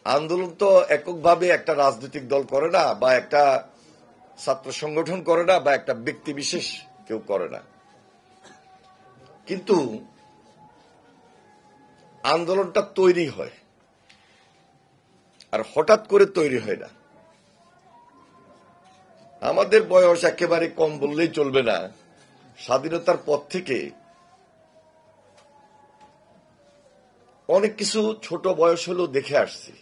আন্দোলন তো এককভাবে একটা রাজনৈতিক দল করে না, বা একটা ছাত্র সংগঠন করে না, বা একটা ব্যক্তি বিশেষ কেউ করে না। কিন্তু আন্দোলনটা তৈরি হয়, আর হঠাৎ করে তৈরি হয় না। আমাদের বয়স একেবারে কম বললেই চলবে না। স্বাধীনতার পর থেকে অনেক কিছু ছোট বয়স হলেও দেখে আসছি।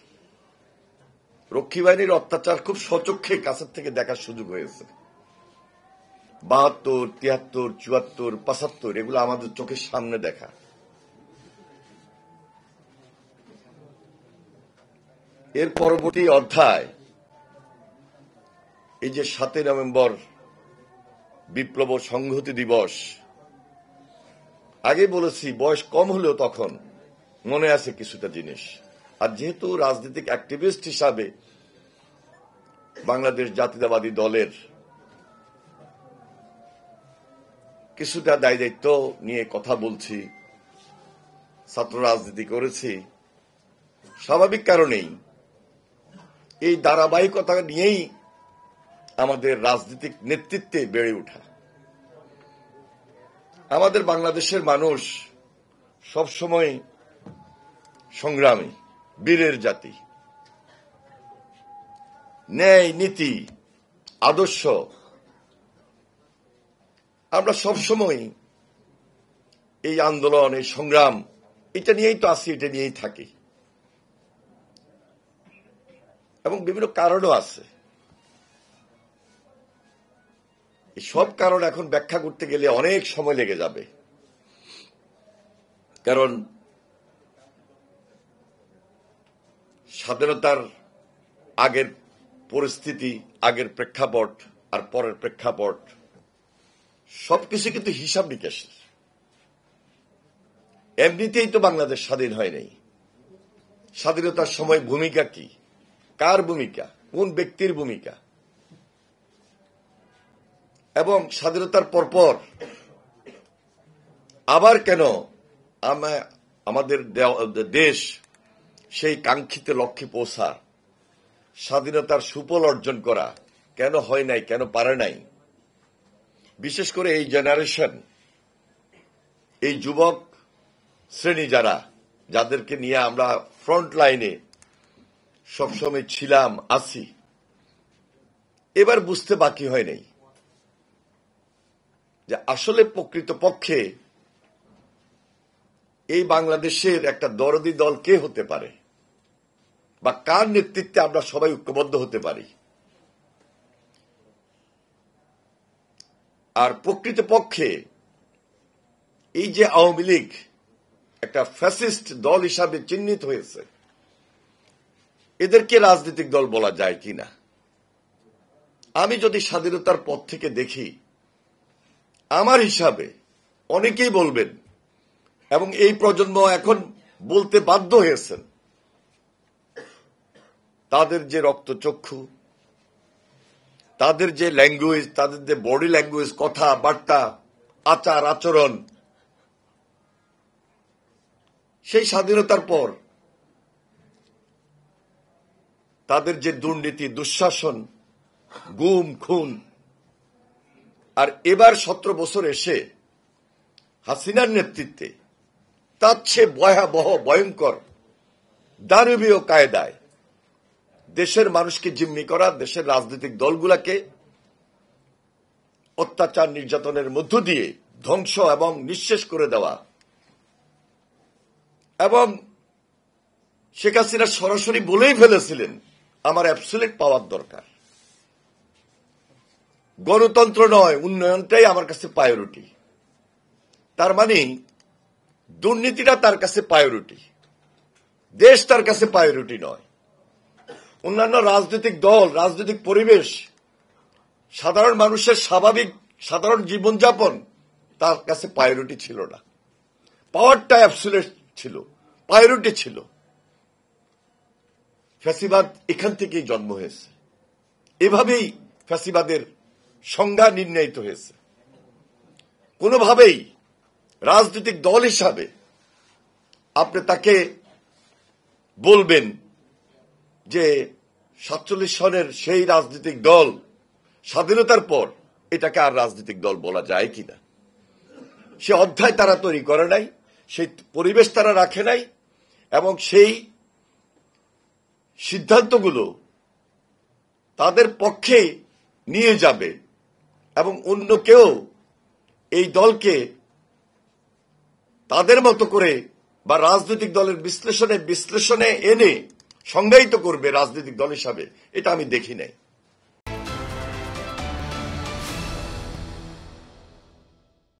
রক্ষী বাহিনীর অত্যাচার খুব সচক্ষে কাছের থেকে দেখার সুযোগ হয়েছে। ৭২, ৭৩, ৭৪, ৭৫ এগুলো আমাদের চোখের সামনে দেখা। এর পরবর্তী অধ্যায় এই যে ৭ই নভেম্বর বিপ্লব ও সংহতি দিবস। আগে বলেছি, বয়স কম হলেও তখন মনে আছে কিছুটা জিনিস। আর যেহেতু রাজনৈতিক অ্যাক্টিভিস্ট হিসাবে বাংলাদেশ জাতীয়তাবাদী দলের কিছুটা দায় দায়িত্ব নিয়ে কথা বলছি, ছাত্র রাজনীতি করেছি, স্বাভাবিক কারণেই এই ধারাবাহিকতা নিয়েই আমাদের রাজনৈতিক নেতৃত্বে বেড়ে ওঠা। আমাদের বাংলাদেশের মানুষ সবসময় সংগ্রামী, বীরের জাতি। ন্যায়, নীতি, আদর্শ আমরা সবসময় এই আন্দোলন, এই সংগ্রাম, এটা নিয়েই তো আছি, এটা নিয়েই থাকি। এবং বিভিন্ন কারণও আছে। এই সব কারণ এখন ব্যাখ্যা করতে গেলে অনেক সময় লেগে যাবে। কারণ স্বাধীনতার আগের পরিস্থিতি, আগের প্রেক্ষাপট আর পরের প্রেক্ষাপট সবকিছু কিন্তু হিসাব নিকাশের। এমনিতেই তো বাংলাদেশ স্বাধীন হয় নাই। স্বাধীনতার সময় ভূমিকা কি, কার ভূমিকা, কোন ব্যক্তির ভূমিকা, এবং স্বাধীনতার পরপর আবার কেন আমাদের দেশ সেই কাঙ্ক্ষিত লক্ষ্যে পৌঁছা, স্বাধীনতার সুফল অর্জন করা কেন হয় নাই, কেন পারে নাই। বিশেষ করে এই জেনারেশন, এই যুবক শ্রেণী যাদেরকে নিয়ে আমরা ফ্রন্ট লাইনে সবসময় ছিলাম, আছি, এবার বুঝতে বাকি হয় নাই যে আসলে প্রকৃতপক্ষে এই বাংলাদেশের একটা দরদি দল কে হতে পারে, বা কার নেতৃত্বে আমরা সবাই ঐক্যবদ্ধ হতে পারি। আর প্রকৃতপক্ষে এই যে আওয়ামী লীগ একটা ফ্যাসিস্ট দল হিসাবে চিহ্নিত হয়েছে, এদেরকে রাজনৈতিক দল বলা যায় কিনা। আমি যদি স্বাধীনতার পর থেকে দেখি, আমার হিসাবে অনেকেই বলবেন, এবং এই প্রজন্ম এখন বলতে বাধ্য হয়েছেন, তাদের যে রক্তচক্ষু, তাদের যে ল্যাঙ্গুয়েজ, তাদের যে বডি ল্যাঙ্গুয়েজ, কথাবার্তা, আচার আচরণ, সেই স্বাধীনতার পর তাদের যে দুর্নীতি, দুঃশাসন, গুম খুন, আর এবার 17 বছর এসে হাসিনার নেতৃত্বে তার চেয়ে ভয়াবহ, ভয়ঙ্কর, দানবীয় কায়দায় দেশের মানুষকে জিম্মি করা, দেশের রাজনৈতিক দলগুলোকে অত্যাচার নির্যাতনের মধ্য দিয়ে ধ্বংস এবং নিঃশেষ করে দেওয়া। এবং শেখ হাসিনা সরাসরি বলেই ফেলেছিলেন, আমার অ্যাবসলিউট পাওয়ার দরকার, গণতন্ত্র নয়, উন্নয়নটাই আমার কাছে প্রায়োরিটি। তার মানে দুর্নীতিটা তার কাছে প্রায়োরিটি, দেশ তার কাছে প্রায়োরিটি নয়। অন্যান্য রাজনৈতিক দল, রাজনৈতিক পরিবেশ, সাধারণ মানুষের স্বাভাবিক সাধারণ জীবনযাপন তার কাছে প্রায়োরিটি ছিল না। পাওয়ারটা অ্যাবসলিউট ছিল, প্রায়োরিটি ছিল। ফ্যাসিবাদ এখান থেকেই জন্ম হয়েছে, এভাবেই ফ্যাসিবাদের সংজ্ঞা নির্ণয়িত হয়েছে। কোনোভাবেই রাজনৈতিক দল হিসাবে আপনি তাকে বলবেন যে 47 সনের সেই রাজনৈতিক দল স্বাধীনতার পর এটাকে আর রাজনৈতিক দল বলা যায় কিনা, সে অধ্যায় তারা তৈরি করে নাই, সেই পরিবেশ তারা রাখে নাই, এবং সেই সিদ্ধান্তগুলো তাদের পক্ষে নিয়ে যাবে এবং অন্য কেউ এই দলকে তাদের মতো করে বা রাজনৈতিক দলের বিশ্লেষণে এনে সংজ্ঞায়িত করবে রাজনৈতিক দল হিসাবে, এটা আমি দেখি নাই।